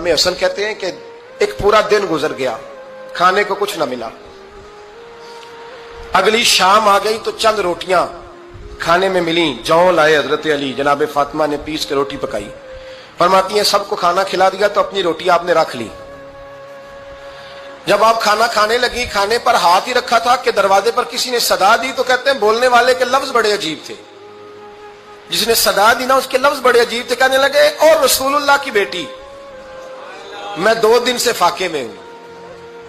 امام حسن کہتے ہیں کہ ایک پورا دن گزر گیا، کھانے کو کچھ نہ ملا۔ اگلی شام آ گئی تو چند روٹیاں کھانے میں ملیں، جو لائے حضرت علی، جناب فاطمہ نے پیس کے روٹی پکائی۔ فرماتی ہیں سب کو کھانا کھلا دیا تو اپنی روٹی آپ نے رکھ لی۔ جب آپ کھانا کھانے لگی، کھانے پر ہاتھ ہی رکھا تھا کہ دروازے پر کسی نے صدا دی، تو کہتے ہیں بولنے والے کے لفظ بڑے عجیب تھے، جس نے صدا دی نا اس کے لفظ بڑے عجیب تھے، کہنے لگے اور رسول اللہ کی بیٹی، میں 2 دن سے فاقے میں ہوں،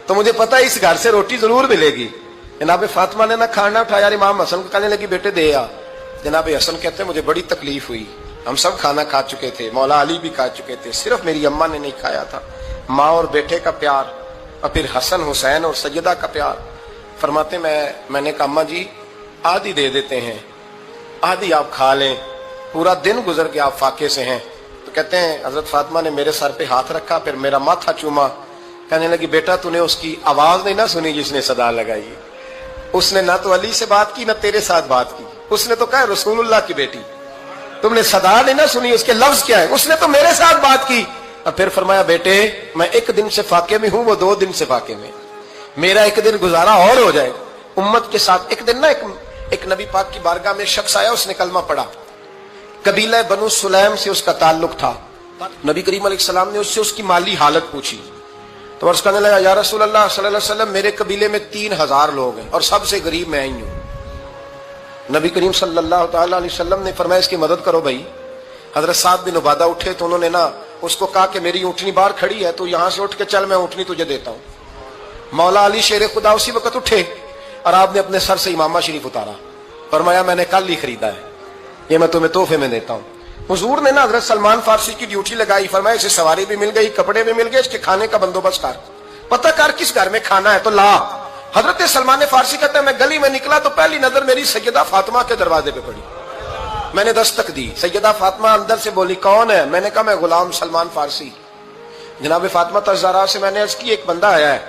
تو مجھے پتا ہے اس گھر سے روٹی ضرور ملے گی۔ جناب فاطمہ نے نہ کھانا اٹھایا، امام حسن کو کہنے لگی بیٹے دے آ۔ جناب حسن کہتے ہیں مجھے بڑی تکلیف ہوئی، ہم سب کھانا کھا چکے تھے، مولا علی بھی کھا چکے تھے، صرف میری اماں نے نہیں کھایا تھا۔ ماں اور بیٹے کا پیار، اور پھر حسن حسین اور سیدہ کا پیار۔ فرماتے میں نے کہا اماں جی آدھی دے دیتے ہیں، آدھی آپ کھا لیں، پورا دن گزر کے آپ فاقے سے ہیں۔ تو کہتے ہیں حضرت فاطمہ نے میرے سر پہ ہاتھ رکھا، پھر میرا ماتھا چوما، کہنے لگی بیٹا تو نے اس کی آواز نہیں نہ سنی جس نے صدا لگائی، اس نے نہ تو علی سے بات کی نہ تیرے ساتھ بات کی، اس نے تو کہا رسول اللہ کی بیٹی، تم نے صدا نہیں نہ سنی، اس کے لفظ کیا ہے، اس نے تو میرے ساتھ بات کی۔ اور پھر فرمایا بیٹے میں 1 دن سے فاقے میں ہوں، وہ 2 دن سے فاقے میں، میرا 1 دن گزارا اور ہو جائے گا امت کے ساتھ۔ ایک دن نا ایک نبی پاک کی بارگاہ میں شخص آیا، اس نے کلمہ پڑھا، قبیلہ بنو سلیم سے اس کا تعلق تھا۔ نبی کریم علیہ السلام نے اس سے اس کی مالی حالت پوچھی، تو عرض کرنے لگا یا رسول اللہ صلی اللہ علیہ وسلم میرے قبیلے میں 3000 لوگ ہیں اور سب سے غریب میں ہی ہوں۔ نبی کریم صلی اللہ تعالی علیہ وسلم نے فرمایا اس کی مدد کرو بھائی۔ حضرت سعد بن عبادہ اٹھے تو انہوں نے نا اس کو کہا کہ میری اونٹنی باہر کھڑی ہے تو یہاں سے اٹھ کے چل، میں اونٹنی تجھے دیتا ہوں۔ مولا علی شیر خدا اسی وقت اٹھے اور آپ نے اپنے سر سے امامہ شریف اتارا، فرمایا میں نے کل ہی خریدا ہے، یہ میں تمہیں تحفے میں دیتا ہوں۔ حضور نے نا حضرت سلمان فارسی کی ڈیوٹی لگائی، فرمایا اسے سواری بھی مل گئی، کپڑے بھی مل گئے، اس کے کھانے کا بندوبست کر، پتہ کر کس گھر میں کھانا ہے تو لا۔ حضرت سلمان فارسی کہتے ہیں میں گلی میں نکلا تو پہلی نظر میری سیدہ فاطمہ کے دروازے پہ پڑی، میں نے دستک دی، سیدہ فاطمہ اندر سے بولی کون ہے؟ میں نے کہا میں غلام سلمان فارسی۔ جناب فاطمہ الزہرا سے میں نے عرض کی ایک بندہ آیا ہے،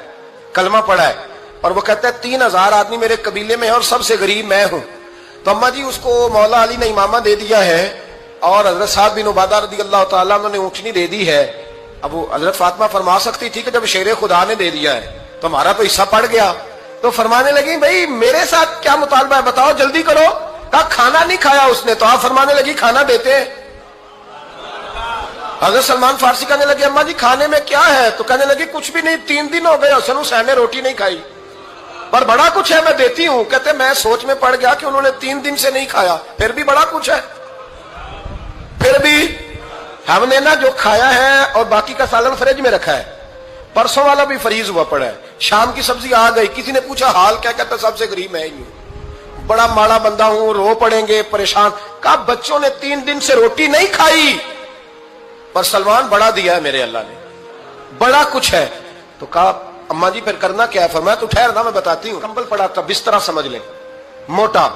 کلمہ پڑھا ہے، اور وہ کہتا ہے 3000 آدمی میرے قبیلے میں ہے اور سب سے غریب میں ہوں۔ تو اماں جی اس کو مولا علی نے امامہ دے دیا ہے اور حضرت سعد بن عبادہ رضی اللہ تعالیٰ عنہ نے اونٹنی دے دی ہے۔ اب وہ حضرت فاطمہ فرما سکتی تھی کہ جب شیر خدا نے دے دیا ہے تو ہمارا تو حصہ پڑ گیا، تو فرمانے لگی بھائی میرے ساتھ کیا مطالبہ ہے بتاؤ جلدی کرو۔ کہا کھانا نہیں کھایا اس نے، تو آپ فرمانے لگی کھانا دیتے ہیں۔ حضرت سلمان فارسی کہنے لگے اماں جی کھانے میں کیا ہے؟ تو کہنے لگی کچھ بھی نہیں، 3 دن ہو گئے حسن حسین نے روٹی نہیں کھائی، پر بڑا کچھ ہے میں دیتی ہوں۔ کہتے میں سوچ میں پڑ گیا کہ انہوں نے 3 دن سے نہیں کھایا، پھر بھی بڑا کچھ ہے، پھر بھی ہم نے نا جو کھایا ہے اور باقی کا سالن فریج میں رکھا ہے، پرسوں والا بھی فریز ہوا پڑا ہے، شام کی سبزی آ گئی۔ کسی نے پوچھا حال کیا؟ کہتا سب سے غریب میں ہی ہوں، بڑا ماڑا بندہ ہوں، رو پڑیں گے پریشان۔ کہا بچوں نے 3 دن سے روٹی نہیں کھائی، پر سلمان بڑا دیا ہے میرے اللہ نے، بڑا کچھ ہے۔ تو کہا اماں جی پھر کرنا کیا ہے؟ فرمایا تو ٹھہر نا میں بتاتی ہوں۔ کمبل پڑا تھا، بسترا سمجھ لیں، موٹا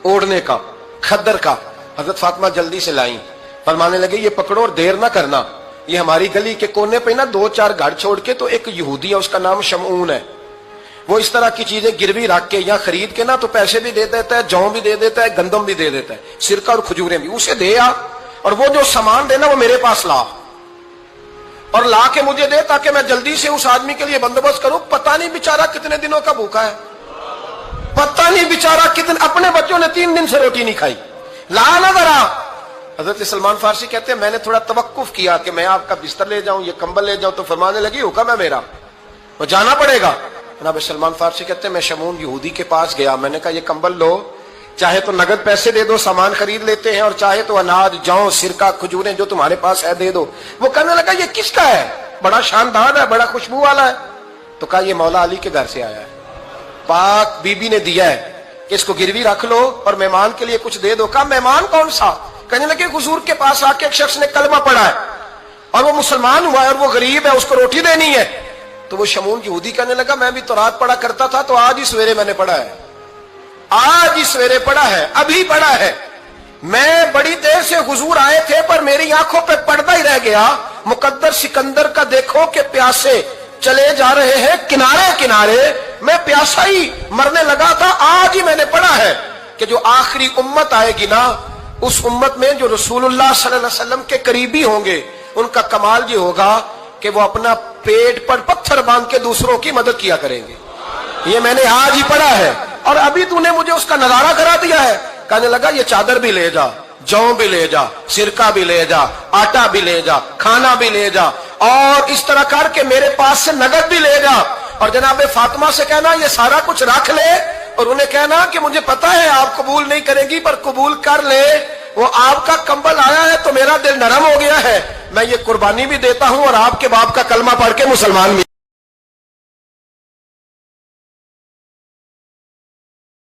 اوڑھنے کا، کھدر کا۔ حضرت فاطمہ جلدی سے لائیں، فرمانے لگے یہ پکڑو اور دیر نہ کرنا، یہ ہماری گلی کے کونے پہ نا 2-4 گھر چھوڑ کے تو ایک یہودی ہے، اس کا نام شمعون ہے، وہ اس طرح کی چیزیں گروی رکھ کے یا خرید کے نا تو پیسے بھی دے دیتا ہے، جوں بھی دے دیتا ہے، گندم بھی دے دیتا ہے، سرکہ اور کھجوریں بھی، اسے دے آ، اور وہ جو سامان دینا وہ میرے پاس لا، اور لا کے مجھے دے تاکہ میں جلدی سے اس آدمی کے لیے بندوبست کروں۔ پتہ نہیں بیچارہ کتنے دنوں کا بھوکا ہے، پتہ نہیں بیچارہ کتنے، اپنے بچوں نے 3 دن سے روٹی نہیں کھائی، لا نہ ذرا۔ حضرت سلمان فارسی کہتے ہیں میں نے تھوڑا توقف کیا کہ میں آپ کا بستر لے جاؤں، یہ کمبل لے جاؤں، تو فرمانے لگی حکم ہے میرا، وہ جانا پڑے گا۔ جناب سلمان فارسی کہتے ہیں میں شمعون یہودی کے پاس گیا، میں نے کہا یہ کمبل لو، چاہے تو نگد پیسے دے دو سامان خرید لیتے ہیں، اور چاہے تو اناج جوں سرکہ کھجوریں جو تمہارے پاس ہے دے دو۔ وہ کہنے لگا یہ کس کا ہے؟ بڑا شاندار ہے، بڑا خوشبو والا ہے۔ تو کہا یہ مولا علی کے گھر سے آیا ہے، پاک بی بی نے دیا ہے کہ اس کو گروی رکھ لو اور مہمان کے لیے کچھ دے دو۔ کہا مہمان کون سا؟ کہنے لگے حضور کے پاس آ کے ایک شخص نے کلمہ پڑھا ہے اور وہ مسلمان ہوا ہے اور وہ غریب ہے، اس کو روٹی دینی ہے۔ تو وہ شمعون یہودی کہنے لگا میں بھی تو رات پڑھا کرتا تھا، تو آج ہی سویرے میں نے پڑھا ہے، آج ہی سویرے پڑھا ہے، ابھی پڑھا ہے، میں بڑی دیر سے حضور آئے تھے پر میری آنکھوں پہ پردہ ہی رہ گیا، مقدر سکندر کا دیکھو کہ پیاسے چلے جا رہے ہیں کنارے کنارے، میں پیاسا ہی مرنے لگا تھا، آج ہی میں نے پڑھا ہے کہ جو آخری امت آئے گی نا، اس امت میں جو رسول اللہ صلی اللہ علیہ وسلم کے قریبی ہوں گے ان کا کمال یہ ہوگا کہ وہ اپنا پیٹ پر پتھر باندھ کے دوسروں کی مدد کیا کریں گے. یہ میں نے آج ہی پڑھا ہے اور ابھی تو نے مجھے اس کا نظارہ کرا دیا ہے. کہنے لگا یہ چادر بھی لے جا, جو بھی لے جا, سرکہ بھی لے جا, آٹا بھی لے جا, کھانا بھی لے جا, اور اس طرح کر کے میرے پاس سے نقد بھی لے جا, اور جناب فاطمہ سے کہنا یہ سارا کچھ رکھ لے, اور انہیں کہنا کہ مجھے پتا ہے آپ قبول نہیں کریں گی پر قبول کر لے, وہ آپ کا کمبل آیا ہے تو میرا دل نرم ہو گیا ہے, میں یہ قربانی بھی دیتا ہوں اور آپ کے باپ کا کلمہ پڑھ کے مسلمان بھی.